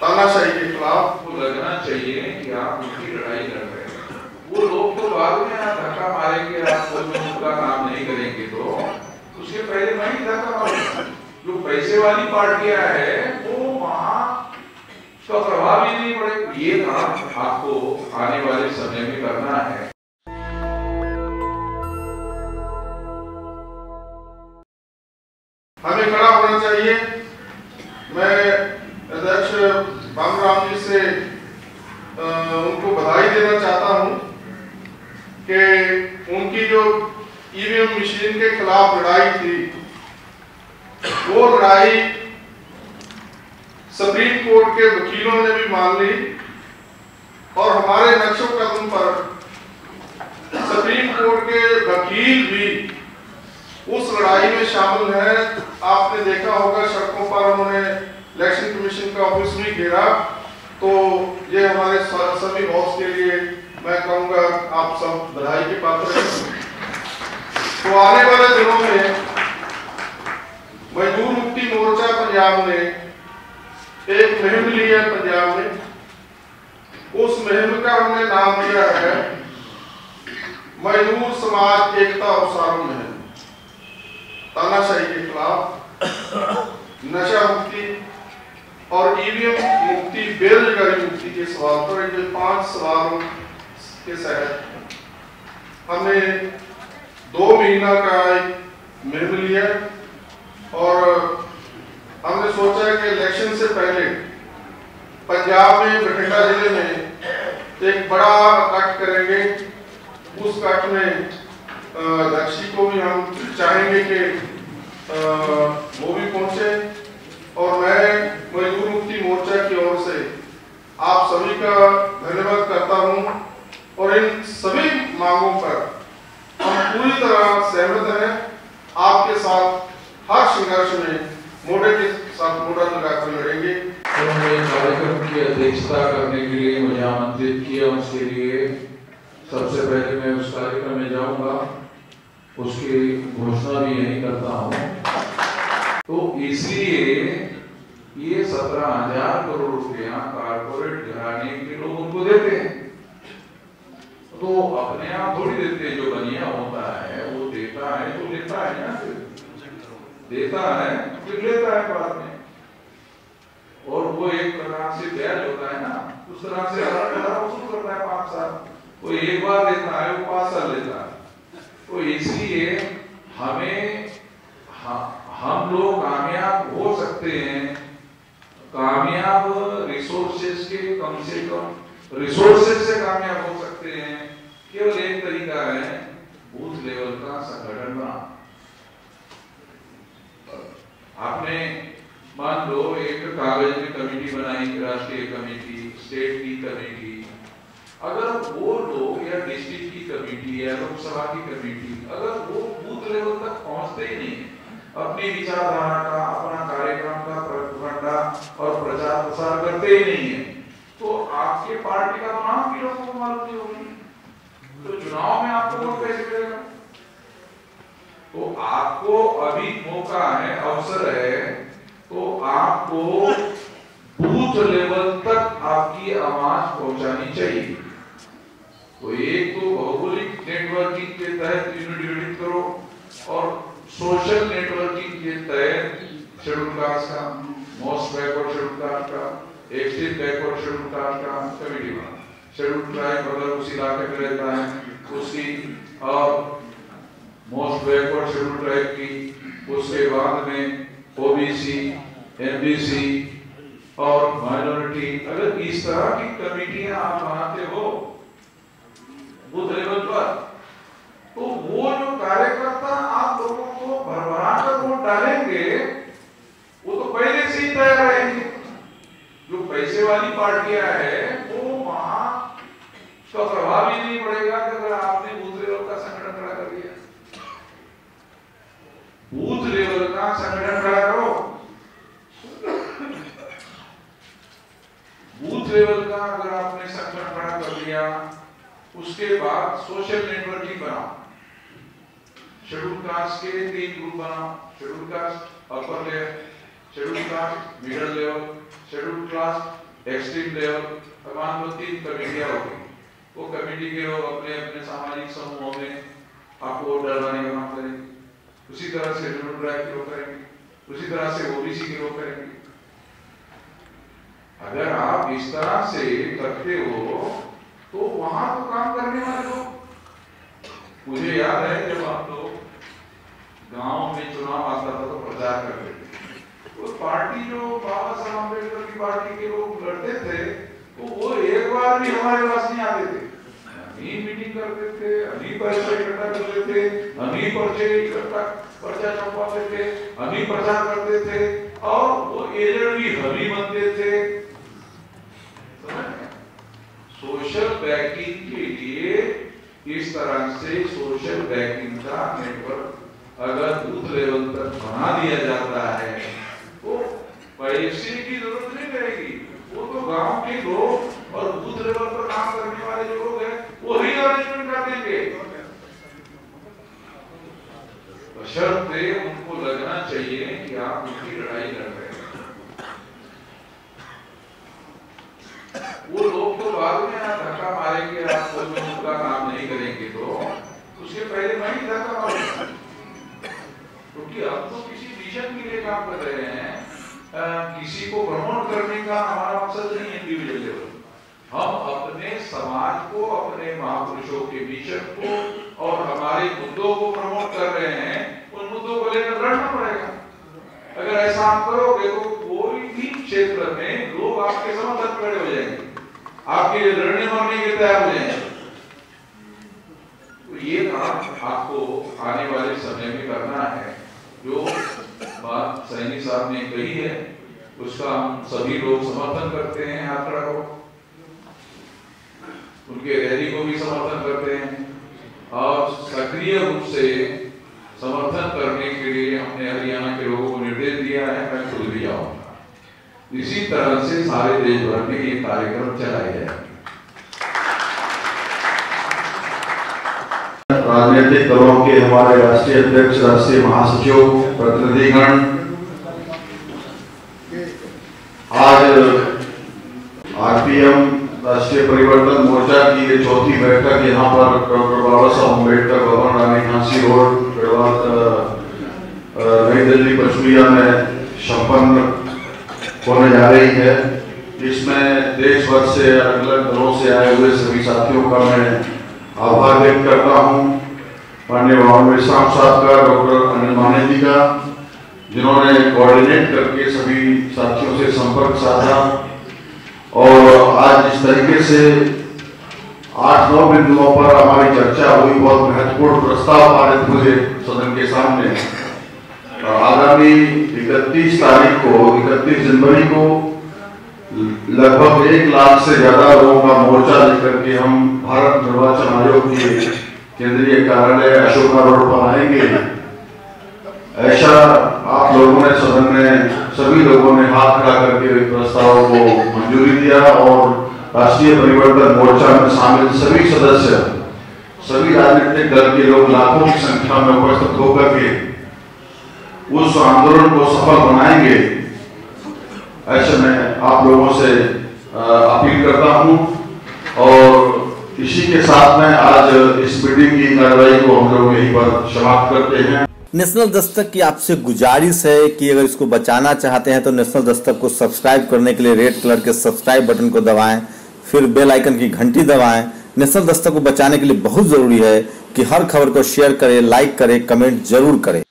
तानाशाही के खिलाफ वो लगना चाहिए कि आप उनकी लड़ाई लड़ रहे हैं। वो लोग तो बाद में धक्का मारेंगे आपको, जो उनका काम नहीं करेंगे तो उसके पहले मैं ही धक्का मारूंगा। जो पैसे वाली पार्टियां है वो वहां का प्रभाव ही नहीं पड़ेगा। ये काम आपको आने वाले समय में करना है। हमें खड़ा होना चाहिए। मैं अध्यक्ष बाबूराम जी से उनको बधाई देना चाहता हूं कि उनकी जो ईवीएम मशीन के खिलाफ लड़ाई थी, वो लड़ाई सुप्रीम कोर्ट के वकीलों ने भी मान ली और हमारे नक्शो कदम पर सुप्रीम कोर्ट के वकील भी उस लड़ाई में शामिल हैं। आपने देखा होगा सड़कों पर उन्होंने इलेक्शन कमीशन का ऑफिस भी घेरा। तो ये हमारे सभी बॉस के लिए मैं कहूँगा आप सब बधाई के पात्र हैं। तो आने वाले दिनों में मजदूर मुक्ति मोर्चा पंजाब ने एक मुहिम ली है पंजाब में। उस मुहिम का हमने नाम दिया है मजदूर समाज एकता और सारण मुहिम। तानाशाही के खिलाफ, नशा मुक्ति और ईवीएम मुक्ति, बेरोजगारी मुक्ति के सवाल पर जो 5 सवालों के तहत हमने 2 महीना का एक मुहिम लिया और हमने सोचा है कि इलेक्शन से पहले पंजाब में बठिंडा जिले में एक बड़ा कट करेंगे। उस कट में अध्यक्ष को भी हम चाहेंगे कि वो भी पहुंचे और मैं मजदूर मुक्ति मोर्चा की ओर से आप सभी का धन्यवाद करता हूं और इन सभी मांगों पर हम पूरी तरह सहमत हैं। आपके साथ हर संघर्ष में मोढे के साथ मोढा लगाकर लड़ेंगे। उन्होंने कार्यक्रम की अध्यक्षता करने के लिए मुझे आमंत्रित किया, उसके लिए सबसे पहले मैं उस कार्यक्रम में जाऊंगा, उसकी घोषणा भी यही करता हूं। तो इसलिए ये 17,000 करोड़ रुपया कारपोरेट घराने के लोग उनको देते हैं। तो अपने आप थोड़ी देते हैं, जो बनिया होता है वो देता है तो लेता है ना, देता है फिर लेता है बाद में। और वो एक प्रकार से ब्याज होता है ना, उस तरह से वसूल करता है 5 साल। वो एक बार देता है, वो 5 साल लेता है। तो इसलिए हमें हम लोग कामयाब हो सकते हैं। कामयाब रिसोर्सेज के कम से कम रिसोर्सेज से कामयाब हो सकते हैं। केवल एक तरीका है बूथ लेवल का संगठन बना। आपने मान लो एक कागज में कमेटी बनाई, राष्ट्रीय कमेटी, स्टेट की कमेटी। अगर वो लोग या डिस्ट्रिक्ट की कमेटी या लोकसभा की कमेटी अगर वो बूथ लेवल तक पहुंचते ही नहीं, अपनी विचारधारा का, अपना कार्यक्रम का प्रोपेगेंडा और प्रचार प्रसार करते ही नहीं है, तो आपके पार्टी का तो नाम भी लोगों को मालूम नहीं होगी। तो चुनाव में आपको वोट कैसे मिलेगा? तो आपको अभी मौका है, अवसर है, तो आपको बूथ लेवल तक आपकी आवाज पहुंचानी चाहिए। तो एक तो भौगोलिक नेटवर्किंग के तहत यूनिट यूनिट करो और सोशल नेटवर्किंग के तहत शेड्यूल कास्ट का, मोस्ट बैकवर्ड शेड्यूल कास्ट का, एक्सट्रीम बैकवर्ड शेड्यूल कास्ट का कमेटी बना। शेड्यूल ट्राइब अगर उस इलाके में रहता है उसकी, और मोस्ट बैकवर्ड शेड्यूल ट्राइब की, उसके बाद में ओबीसी, एमबीसी और माइनॉरिटी। अगर इस तरह की कमेटियां आप बनाते हो बूथ लेवल पर, तो वो जो कार्यकर्ता आप लोगों को भरभरा कर वोट डालेंगे वो तो पहले से ही तैयार रहेंगे। जो पैसे वाली पार्टियां हैं वो वहां का प्रभाव ही नहीं पड़ेगा कि अगर आपने बूथ लेवल का संगठन खड़ा कर दिया। बूथ लेवल का संगठन खड़ा करो, बूथ लेवल का अगर आपने संगठन खड़ा कर दिया, उसके बाद सोशल नेटवर्किंग बनाओ। शेड्यूल कास्ट के 3 ग्रुप बनाओ, schedule caste upper level, schedule caste middle level, schedule class extreme level मान लो 3 कमेटियां होगी, वो कमेटी के लोग अपने अपने सामाजिक समूहों में आपको वोट डलवाने का काम करेंगे, उसी तरह से शेड्यूल्ड ट्राइब के लोग करेंगे, उसी तरह से ओबीसी के लोग करेंगे। अगर आप इस तरह से करते हो तो वहां तो काम करने वाले लोग, मुझे याद है जब आप लोग गांव में चुनाव आता था तो प्रचार करते थे, तो पार्टी जो बाबा साहब अम्बेडकर की पार्टी के लोग लड़ते थे तो वो एक बार भी हमारे पास नहीं आते थे, अभी मीटिंग करते थे, अभी पैसा इकट्ठा करते थे, अभी पर्चा छपवाते थे, अभी प्रचार करते थे और वो एजेंट भी हमी बनते थे। सोशल बैकिंग के लिए इस तरह से सोशल बैकिंग का नेटवर्क अगर बूथ लेवल तक बना दिया जाता है तो पैसे की जरूरत नहीं पड़ेगी, वो तो गांव के लोग और बूथ लेवल पर काम करने वाले जो लोग हैं वही अरेंजमेंट कर देंगे। बशर्ते उनको लगना चाहिए कि आप उनकी लड़ाई लड़ रहे हैं। वो लोग तो बाद में धक्का मारेंगे आपको, जो उनका काम नहीं करेंगे तो उसके पहले मैं ही धक्का मारूंगा, क्योंकि हम तो किसी विजन के लिए काम कर रहे हैं, किसी को प्रमोट करने का हमारा मकसद नहीं है इंडिविजुअल लेवल। हम अपने समाज को, अपने महापुरुषों के विजन को और हमारे मुद्दों को प्रमोट कर रहे हैं, उन मुद्दों को लेकर लड़ना पड़ेगा। अगर ऐसा आप करोगे तो कोई भी क्षेत्र में लोग आपके समर्थक खड़े हो जाएंगे, आपके लिए लड़ने मरने के तैयार हो जाएंगे। तो ये काम आपको आने वाले समय में करना है। जो बात सैनी साहब ने कही है उसका हम सभी लोग समर्थन करते हैं, यात्रा को, उनके रैली को भी समर्थन करते हैं और सक्रिय रूप से समर्थन करने के लिए हमने हरियाणा के लोगों को निर्देश दिया है, मैं खुद भी जाऊंगा। इसी तरह से सारे देश भर में ये कार्यक्रम चलाए जाएंगे। राजनीतिक दलों के हमारे राष्ट्रीय अध्यक्ष, राष्ट्रीय महासचिव, प्रतिनिधिगण, आज आरपीएम राष्ट्रीय परिवर्तन मोर्चा की ये चौथी बैठक यहाँ पर डॉक्टर बाबा साहब अम्बेडकर भवन, रानी झांसी रोड, नई दिल्ली पचुरिया में संपन्न होने जा रही है। इसमें देश भर से अलग अलग दलों से आए हुए सभी साथियों का मैं आभार व्यक्त करता हूँ। माननीय भवन विश्राम साहब का, डॉक्टर अनिल माने जी का, जिन्होंने कोऑर्डिनेट करके सभी साथियों से संपर्क साधा और आज जिस तरीके से 8-9 बिंदुओं पर हमारी चर्चा हुई, बहुत महत्वपूर्ण प्रस्ताव पारित हुए सदन के सामने। आगामी 31 तारीख को, 31 जनवरी को लगभग 1 लाख से ज्यादा लोगों का मोर्चा लेकर के हम भारत निर्वाचन आयोग के केंद्रीय कार्यालय अशोका रोड पर आएंगे। ऐसा आप लोगों ने, सदन में सभी लोगों ने हाथ खड़ा करके प्रस्ताव को मंजूरी दिया और राष्ट्रीय परिवर्तन मोर्चा में शामिल सभी सदस्य, सभी राजनीतिक दल के लोग लाखों की संख्या में उपस्थित होकर के उस आंदोलन को सफल बनाएंगे। ऐसे में आप लोगों से अपील करता हूं और इसी के साथ में आज इस मीटिंग की कार्रवाई को हम लोग यहीं पर समाप्त करते हैं। नेशनल दस्तक की आपसे गुजारिश है कि अगर इसको बचाना चाहते हैं तो नेशनल दस्तक को सब्सक्राइब करने के लिए रेड कलर के सब्सक्राइब बटन को दबाएं, फिर बेल आइकन की घंटी दबाएं। नेशनल दस्तक को बचाने के लिए बहुत जरूरी है कि हर खबर को शेयर करें, लाइक करें, कमेंट जरूर करें।